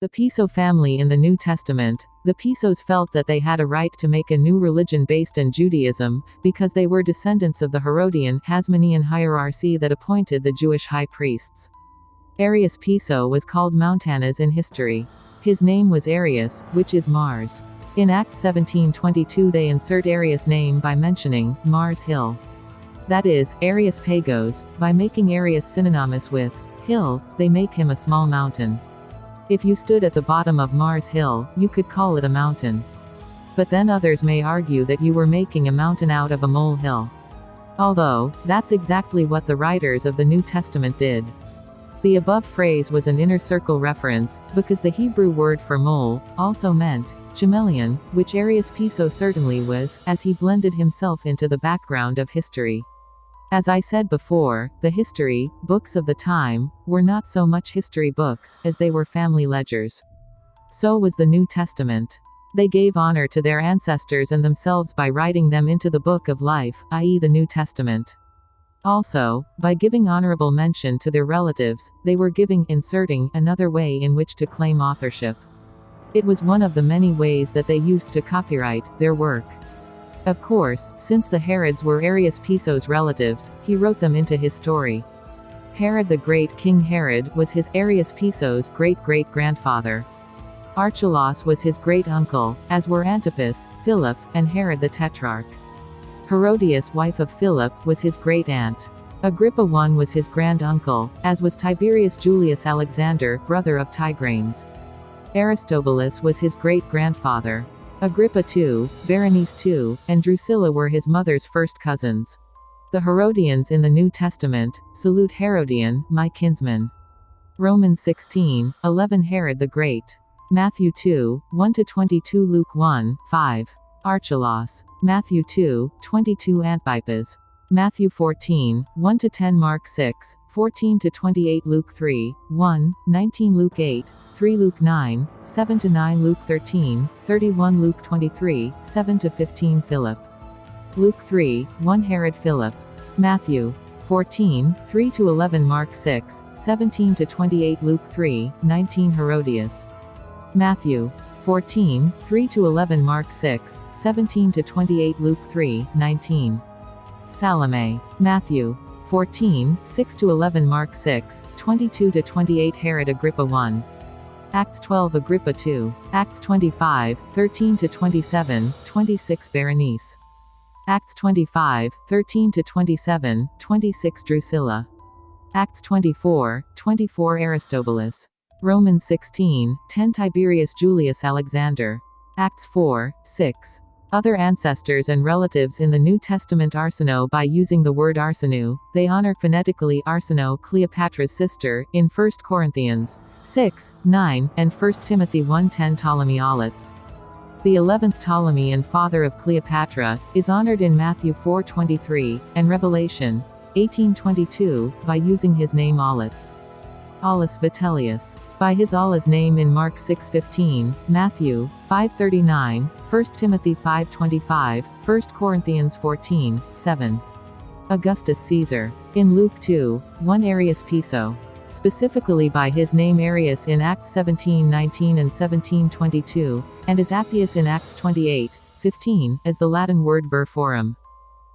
The Piso family in the New Testament, the Pisos felt that they had a right to make a new religion based on Judaism, because they were descendants of the Herodian, Hasmonean hierarchy that appointed the Jewish high priests. Arrius Piso was called Mountanus in history. His name was Arrius, which is Mars. In Acts 17:22 they insert Arrius' name by mentioning Mars Hill. That is, Arrius Pagos, by making Arrius synonymous with hill, they make him a small mountain. If you stood at the bottom of Mars Hill, you could call it a mountain. But then others may argue that you were making a mountain out of a molehill. Although, that's exactly what the writers of the New Testament did. The above phrase was an inner circle reference, because the Hebrew word for mole also meant chameleon, which Arrius Piso certainly was, as he blended himself into the background of history. As I said before, the history books of the time were not so much history books, as they were family ledgers. So was the New Testament. They gave honor to their ancestors and themselves by writing them into the book of life, i.e. the New Testament. Also, by giving honorable mention to their relatives, they were inserting another way in which to claim authorship. It was one of the many ways that they used to copyright their work. Of course, since the Herods were Arrius Piso's relatives, he wrote them into his story. Herod the Great, King Herod, was his Arrius Piso's great-great-grandfather. Archelaus was his great-uncle, as were Antipas, Philip, and Herod the Tetrarch. Herodias, wife of Philip, was his great-aunt. Agrippa I was his grand-uncle, as was Tiberius Julius Alexander, brother of Tigranes. Aristobulus was his great-grandfather. Agrippa II, Berenice II, and Drusilla were his mother's first cousins. The Herodians in the New Testament salute Herodian, my kinsman. Romans 16:11 Herod the Great. Matthew 2:1-22 Luke 1:5 Archelaus. Matthew 2:22 Antipas. Matthew 14:1-10 Mark 6:14-28 Luke 3:1-19 Luke 8:3 Luke 9:7-9 Luke 13:31 Luke 23:7-15 Philip. Luke 3:1 Herod Philip. Matthew 14:3-11 Mark 6:17-28 Luke 3:19 Herodias. Matthew 14:3-11 Mark 6:17-28 Luke 3:19 Salome. Matthew 14:6-11 Mark 6:22-28 Herod Agrippa I. Acts 12 Agrippa II. Acts 25:13-27, 26 Berenice. Acts 25:13-27, 26 Drusilla. Acts 24:24 Aristobulus. Romans 16:10 Tiberius Julius Alexander. Acts 4:6. Other ancestors and relatives in the New Testament Arsinoe. By using the word Arsinoe, they honor phonetically Arsinoe, Cleopatra's sister, in 1 Corinthians 6:9, and 1 Timothy 1:10 Ptolemy Auletes. The 11th Ptolemy and father of Cleopatra, is honored in Matthew 4:23, and Revelation 18:22, by using his name Auletes. Aulus Vitellius. By his Allah's name in Mark 6:15, Matthew 5:39, 1 Timothy 5:25, 1 Corinthians 14:7. Augustus Caesar. In Luke 2:1 Arrius Piso. Specifically by his name Arrius in Acts 17:19 and 17:22, and as Appius in Acts 28:15, as the Latin word ver forum.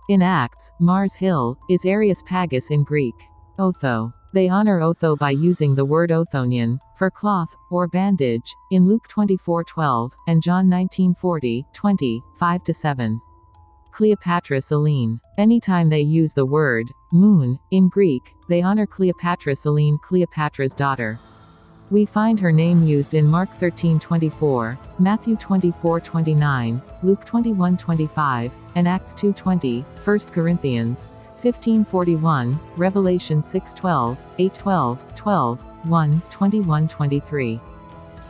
In Acts, Mars Hill is Arrius Pagos in Greek. Otho. They honor Otho by using the word Othonian, for cloth, or bandage, in Luke 24:12, and John 19:40-20, 5-7. Cleopatra Selene. Anytime they use the word moon in Greek, they honor Cleopatra Selene, Cleopatra's daughter. We find her name used in Mark 13:24, Matthew 24:29, Luke 21:25, and Acts 2:20, 1 Corinthians 15:41, Revelation 6:12, 8:12, 12, 1, 21-23.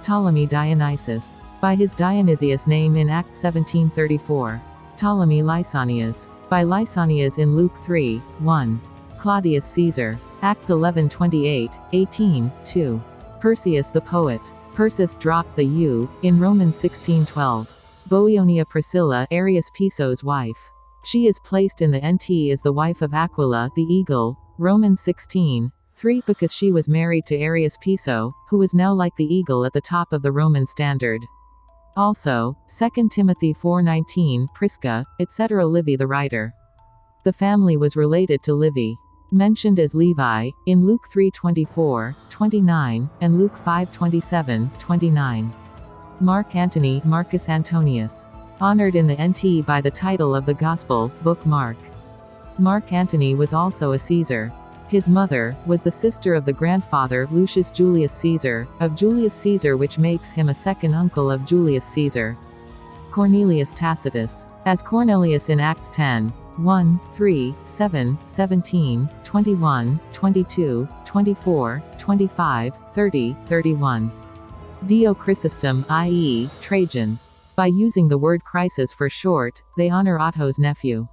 Ptolemy Dionysius. By his Dionysius name in Acts 17:34. Ptolemy Lysanias. By Lysanias in Luke 3:1. Claudius Caesar. Acts 11:28, 18:2. Perseus the poet. Persis dropped the U, in Romans 16:12. Boionia Priscilla, Arrius Piso's wife. She is placed in the NT as the wife of Aquila the eagle, Romans 16, 3. Because she was married to Arrius Piso, who was now like the eagle at the top of the Roman standard. Also, 2 Timothy 4:19, Prisca, etc. Livy the writer. The family was related to Livy. Mentioned as Levi, in Luke 3:24, 29, and Luke 5:27, 29. Mark Antony, Marcus Antonius. Honored in the NT by the title of the Gospel, Book Mark. Mark Antony was also a Caesar. His mother was the sister of the grandfather Lucius Julius Caesar, of Julius Caesar, which makes him a second uncle of Julius Caesar. Cornelius Tacitus. As Cornelius in Acts 10, 1, 3, 7, 17, 21, 22, 24, 25, 30, 31. Dio Chrysostom, i.e., Trajan. By using the word Chrysis for short, they honor Otto's nephew.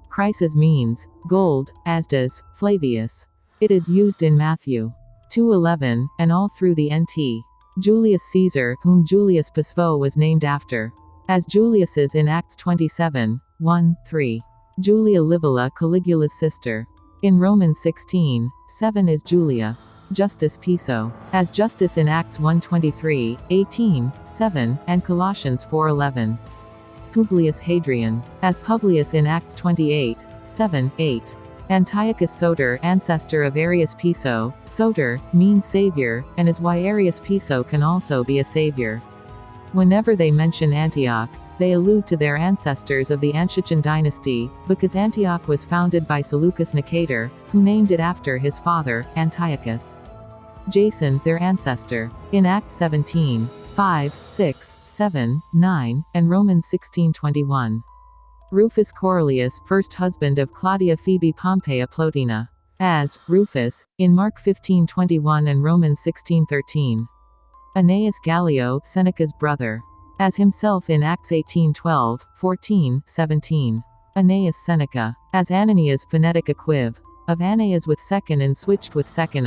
Chrysis means gold, as does Flavius. It is used in Matthew 2:11, and all through the NT. Julius Caesar, whom Julius Piso was named after. As Julius's in Acts 27, 1, 3. Julia Livilla, Caligula's sister. In Romans 16, 7 is Julia. Justus Piso. As Justus in Acts 1:23, 18, 7, and Colossians 4:11. Publius Hadrian. As Publius in Acts 28, 7, 8. Antiochus Soter, ancestor of Arrius Piso. Soter means savior, and is why Arrius Piso can also be a savior. Whenever they mention Antioch, they allude to their ancestors of the Antiochian dynasty, because Antioch was founded by Seleucus Nicator, who named it after his father, Antiochus. Jason, their ancestor. In Acts 17, 5, 6, 7, 9, and Romans 16:21. Rufus Corelius, first husband of Claudia Phoebe Pompeia Plotina. As Rufus, in Mark 15:21 and Romans 16:13. Aeneas Gallio, Seneca's brother. As himself in Acts 18:12, 14, 17. Aeneas Seneca. As Ananias phonetic equiv. Of Aeneas with second and switched with second.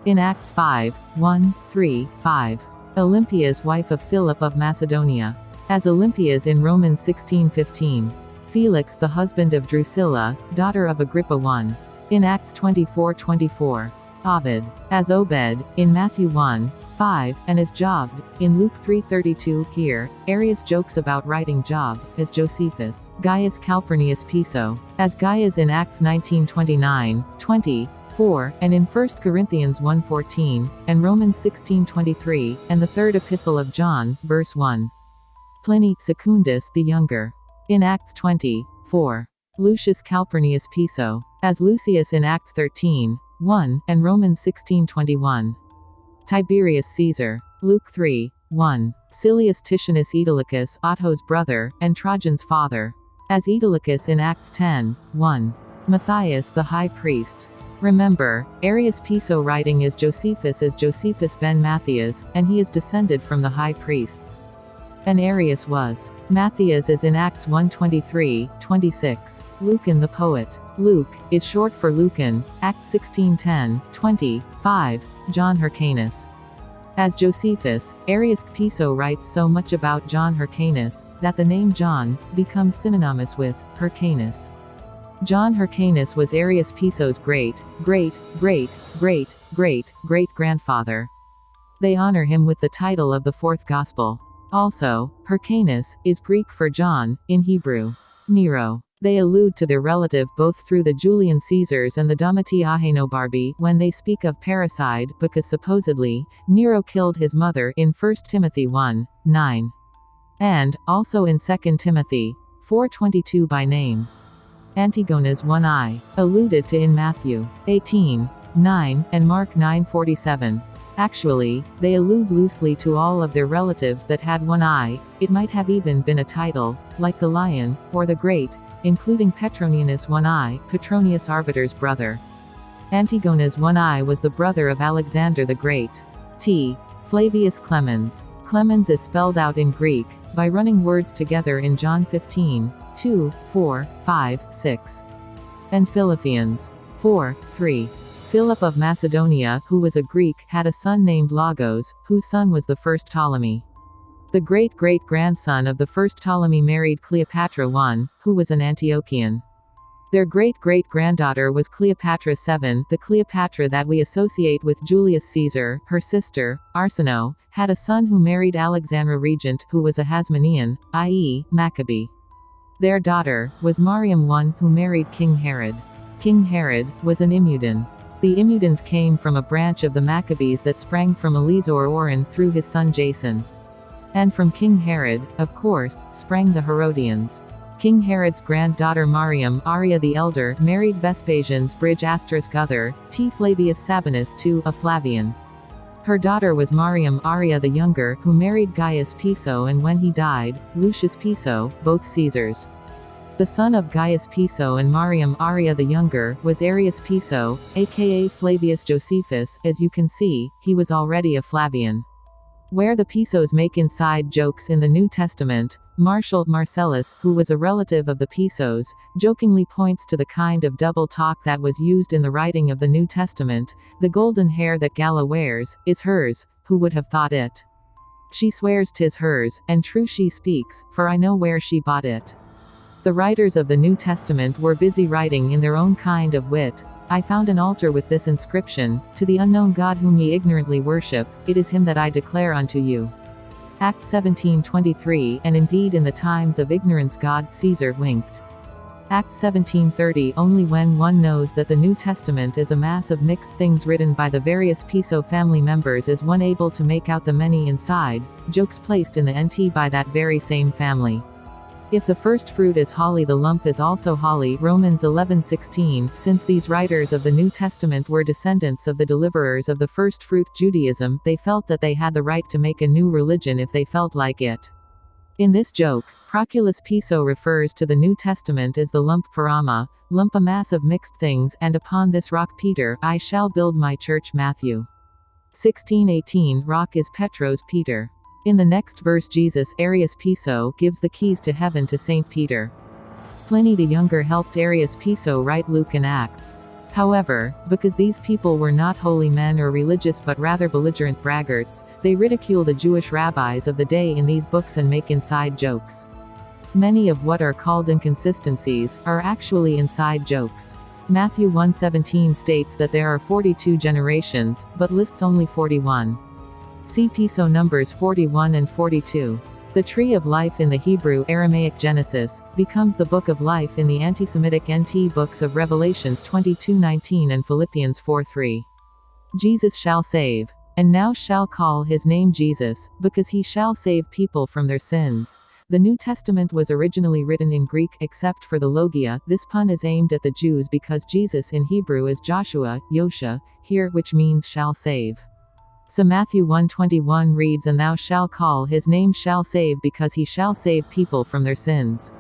In Acts 5, 1, 3, 5. Olympias, wife of Philip of Macedonia. As Olympias in Romans 16:15. Felix, the husband of Drusilla, daughter of Agrippa I. In Acts 24:24. Ovid. As Obed, in Matthew 1, 5, and as Jobbed, in Luke 3:32. Here, Arius jokes about writing Job, as Josephus. Gaius Calpurnius Piso. As Gaius in Acts 19:29, 20, 4, and in 1 Corinthians 1:14, and Romans 16:23, and the third epistle of John, verse 1. Pliny, Secundus the Younger. In Acts 20, 4. Lucius Calpurnius Piso. As Lucius in Acts 13, 1, and Romans 16:21. Tiberius Caesar. Luke 3, 1. Silius Titianus Aetolicus, Otto's brother, and Trajan's father. As Aetolicus in Acts 10, 1. Matthias the high priest. Remember, Arrius Piso writing as Josephus ben Matthias, and he is descended from the high priests. And Arius was. Matthias is in Acts 1:23, 26. Lucan the poet. Luke is short for Lucan, Acts 16:10, 20, 5. John Hyrcanus. As Josephus, Arrius Piso writes so much about John Hyrcanus, that the name John becomes synonymous with Hyrcanus. John Hyrcanus was Arrius Piso's great-great-great-great-great-grandfather. They honor him with the title of the fourth gospel. Also, Hyrcanus is Greek for John, in Hebrew. Nero. They allude to their relative both through the Julian Caesars and the Domiti Ahenobarbi when they speak of parricide, because supposedly, Nero killed his mother in 1 Timothy 1, 9. And, also in 2 Timothy 4:22 by name. Antigona's one eye, alluded to in Matthew 18, 9, and Mark 9:47. Actually, they allude loosely to all of their relatives that had one eye. It might have even been a title, like the Lion, or the Great, including Petronianus One Eye, Petronius Arbiter's brother. Antigona's one eye was the brother of Alexander the Great. T. Flavius Clemens. Clemens is spelled out in Greek, by running words together in John 15, 2, 4, 5, 6. And Philippians 4, 3. Philip of Macedonia, who was a Greek, had a son named Logos, whose son was the first Ptolemy. The great-great-grandson of the first Ptolemy married Cleopatra I, who was an Antiochian. Their great-great-granddaughter was Cleopatra VII. The Cleopatra that we associate with Julius Caesar. Her sister, Arsinoe, had a son who married Alexandra Regent, who was a Hasmonean, i.e., Maccabee. Their daughter was Mariam I, who married King Herod. King Herod was an Immuden. The Immudens came from a branch of the Maccabees that sprang from Eleazar Orin through his son Jason. And from King Herod, of course, sprang the Herodians. King Herod's granddaughter Mariam, Arria the Elder, married Vespasian's Bridge other, T. Flavius Sabinus II, a Flavian. Her daughter was Mariam Arria the Younger, who married Gaius Piso, and when he died, Lucius Piso, both Caesars. The son of Gaius Piso and Mariam Arria the Younger was Arrius Piso, aka Flavius Josephus. As you can see, he was already a Flavian. Where the Pisos make inside jokes in the New Testament, Martial Marcellus, who was a relative of the Pisos, jokingly points to the kind of double talk that was used in the writing of the New Testament. The golden hair that Galla wears is hers, who would have thought it? She swears 'tis hers, and true she speaks, for I know where she bought it. The writers of the New Testament were busy writing in their own kind of wit. I found an altar with this inscription: to the unknown God whom ye ignorantly worship, it is him that I declare unto you. Acts 17:23. And indeed in the times of ignorance God, Caesar, winked. Acts 17:30. Only when one knows that the New Testament is a mass of mixed things written by the various Piso family members is one able to make out the many inside jokes placed in the NT by that very same family. If the first fruit is holly, the lump is also holly. Romans 11:16. Since these writers of the New Testament were descendants of the deliverers of the first fruit, Judaism, they felt that they had the right to make a new religion if they felt like it. In this joke, Proculus Piso refers to the New Testament as the lump parama, lump, a mass of mixed things, and upon this rock Peter, I shall build my church. Matthew 16:18. Rock is Petros, Peter. In the next verse Jesus, Arrius Piso, gives the keys to heaven to Saint Peter. Pliny the Younger helped Arrius Piso write Luke and Acts. However, because these people were not holy men or religious but rather belligerent braggarts, they ridicule the Jewish rabbis of the day in these books and make inside jokes. Many of what are called inconsistencies are actually inside jokes. Matthew 1:17 states that there are 42 generations, but lists only 41. See Piso numbers 41 and 42. The tree of life in the Hebrew Aramaic Genesis becomes the book of life in the anti-Semitic NT books of Revelations 22:19 and Philippians 4:3. Jesus shall save. And now shall call his name Jesus, because he shall save people from their sins. The New Testament was originally written in Greek, except for the Logia. This pun is aimed at the Jews because Jesus in Hebrew is Joshua, Yosha, here, which means shall save. So Matthew 1:21 reads, and thou shalt call his name shall save, because he shall save people from their sins.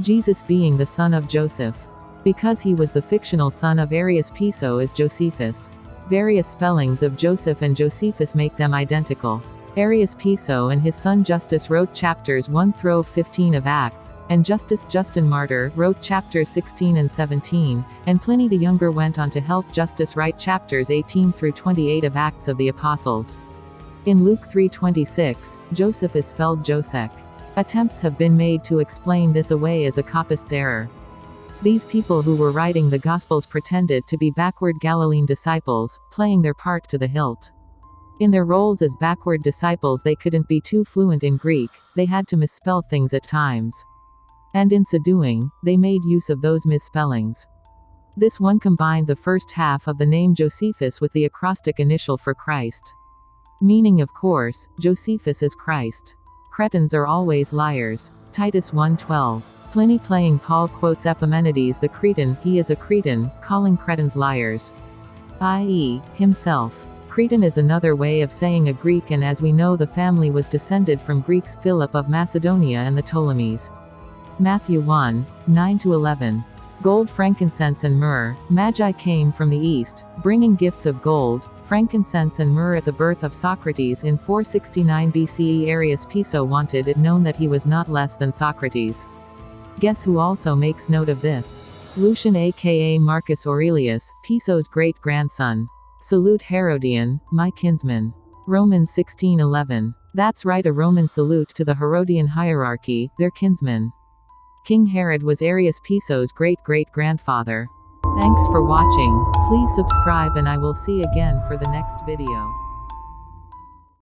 Jesus being the son of Joseph. Because he was the fictional son of Arrius Piso is Josephus. Various spellings of Joseph and Josephus make them identical. Arrius Piso and his son Justus wrote chapters 1-15 of Acts, and Justus Justin Martyr wrote chapters 16 and 17, and Pliny the Younger went on to help Justus write chapters 18-28 of Acts of the Apostles. In Luke 3:26, Joseph is spelled Josek. Attempts have been made to explain this away as a copist's error. These people who were writing the Gospels pretended to be backward Galilean disciples, playing their part to the hilt. In their roles as backward disciples they couldn't be too fluent in Greek, they had to misspell things at times. And in so doing, they made use of those misspellings. This one combined the first half of the name Josephus with the acrostic initial for Christ. Meaning of course, Josephus is Christ. Cretans are always liars. Titus 1:12. Pliny playing Paul quotes Epimenides the Cretan, he is a Cretan, calling Cretans liars. I.e., himself. Cretan is another way of saying a Greek, and as we know the family was descended from Greeks, Philip of Macedonia and the Ptolemies. Matthew 1:9-11. Gold, frankincense and myrrh. Magi came from the east, bringing gifts of gold, frankincense and myrrh at the birth of Socrates in 469 BCE. Arrius Piso wanted it known that he was not less than Socrates. Guess who also makes note of this? Lucian aka Marcus Aurelius, Piso's great-grandson. Salute Herodian, my kinsman. Romans 16:11. That's right, a Roman salute to the Herodian hierarchy, their kinsmen. King Herod was Arrius Piso's great-great-grandfather. Thanks for watching. Please subscribe and I will see again for the next video.